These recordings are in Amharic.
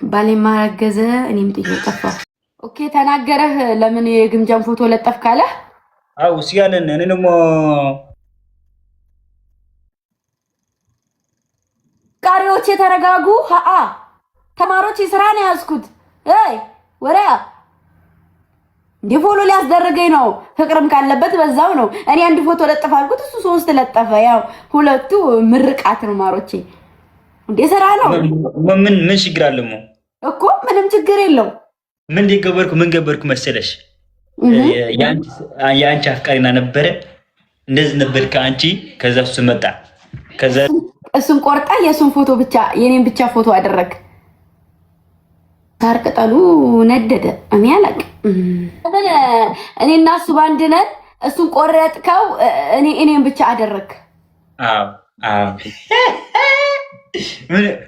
ባሌ ማረገዘ እኔም ጥዬ ጠፋሁ። ኦኬ ተናገረህ። ለምን የግምጃን ፎቶ ለጠፍ ካለ? አው ሲያለን እኔ ደግሞ ቃሪዎች የተረጋጉ ተማሪዎች ስራ ነው ያዝኩት። ወሬያ እንዲህ ፎሎ ሊያስደርገኝ ነው። ፍቅርም ካለበት በዛው ነው። እኔ አንድ ፎቶ ለጠፍ አልኩት፣ እሱ 3 ለጠፈ። ያው ሁለቱ ምርቃት ነው ማሮቼ። እንዴ ስራ ነው። ምን ችግር አለሞ እኮ ምንም ችግር የለው። ምን ገበርኩ መሰለሽ? የአንቺ አፍቃሪና ነበረ እንደዚህ ነበር ከአንቺ። ከዛ እሱ መጣ። ከዛ እሱን ቆርጣ የሱን ፎቶ ብቻ የኔን ብቻ ፎቶ አደረግ። ሳር ቅጠሉ ነደደ። እኔ አላውቅም። እኔና እሱ ባንድ ነን። እሱን ቆረጥከው፣ እኔን ብቻ አደረግ። አዎ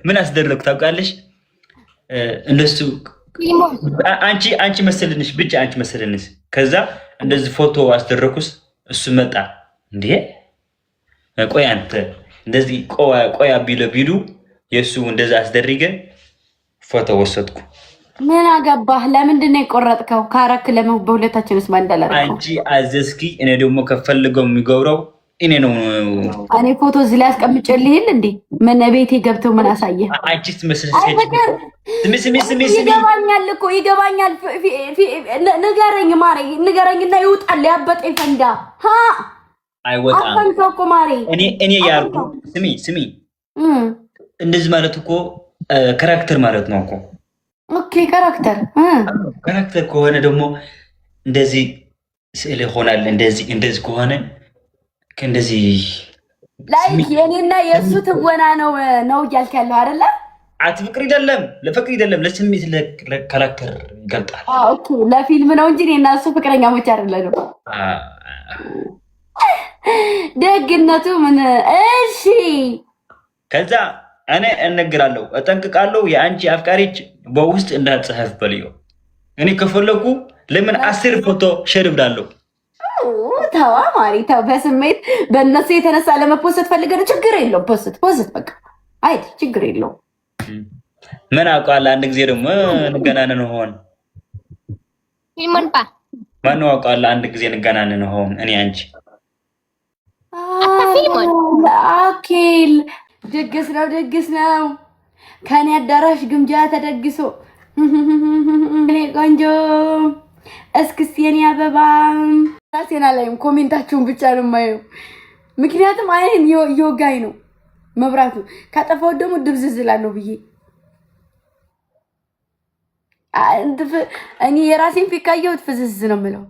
ምን አስደረግኩ ታውቃለሽ? እንደሱ አንቺ መሰልንሽ ብቻ አንቺ መሰልንሽ። ከዛ እንደዚህ ፎቶ አስደረኩስ። እሱ መጣ። እንዴ ቆይ አንተ እንደዚህ ቆያ ቢሉ የሱ እንደዛ አስደርገ ፎቶ ወሰድኩ። ምን አገባህ? ለምንድን ነው የቆረጥከው? ካረክ ለምን በሁለታችንስ ማንደላል? አንቺ አዘዝኪ፣ እኔ ደግሞ ከፈልገው የሚገብረው እኔ ነው። እኔ ፎቶ እዚህ ላይ አስቀምጬልህ እንዴ? ምን ቤቴ ገብተው ምን አሳየህ? አንቺስ መስል ስሚ ይገባኛል እኮ ይገባኛል። ንገረኝ ማሬ፣ ንገረኝና ይውጣል። ያበጠ ፈንዳ አይወጣም። አፈንቶ እኮ ማሬ። እኔ ያልኩ ስሚ እንደዚህ ማለት እኮ ካራክተር ማለት ነው እኮ። ኦኬ ካራክተር ከሆነ ደግሞ እንደዚህ ስዕል ይሆናል። እንደዚህ ከሆነ እንደዚህ ላይክ የኔና የእሱ ትወና ነው እያልክ ያለው አይደለ? አትፍቅር አይደለም፣ ለፍቅር አይደለም፣ ለስሜት ለካራክተር ይገልጣል። ኦኬ ለፊልም ነው እንጂ እኔና እሱ ፍቅረኛሞች አይደለም። ደግነቱ ምን? እሺ ከዛ እኔ እነግራለሁ፣ እጠንቅቃለሁ። የአንቺ አፍቃሪች በውስጥ እንዳትጽፍ በልዮ። እኔ ከፈለኩ ለምን 10 ፎቶ ሼር ብላለሁ። ተዋ ማሪ ተው። በስሜት በእነሱ የተነሳ ለመፖስት ፈልገን ችግር የለውም። ፖስት በቃ አይድ ችግር የለውም። ምን አውቃለሁ። አንድ ጊዜ ደግሞ እንገናነን ሆን ማን አውቃለሁ። አንድ ጊዜ እንገናነን ሆን እኔ አንቺ አኬል ድግስ ነው። ከኔ አዳራሽ ግምጃ ተደግሶ እኔ ቆንጆ እስክስ የኔ አበባ ራሴና ላይም ኮሜንታችሁን ብቻ ነው የማየው። ምክንያቱም አይን ይወጋኝ ነው መብራቱ። ካጠፋው ደግሞ ድብዝዝላለሁ ብዬ እኔ የራሴን ፊት ካየሁት ፍዝዝ ነው የምለው።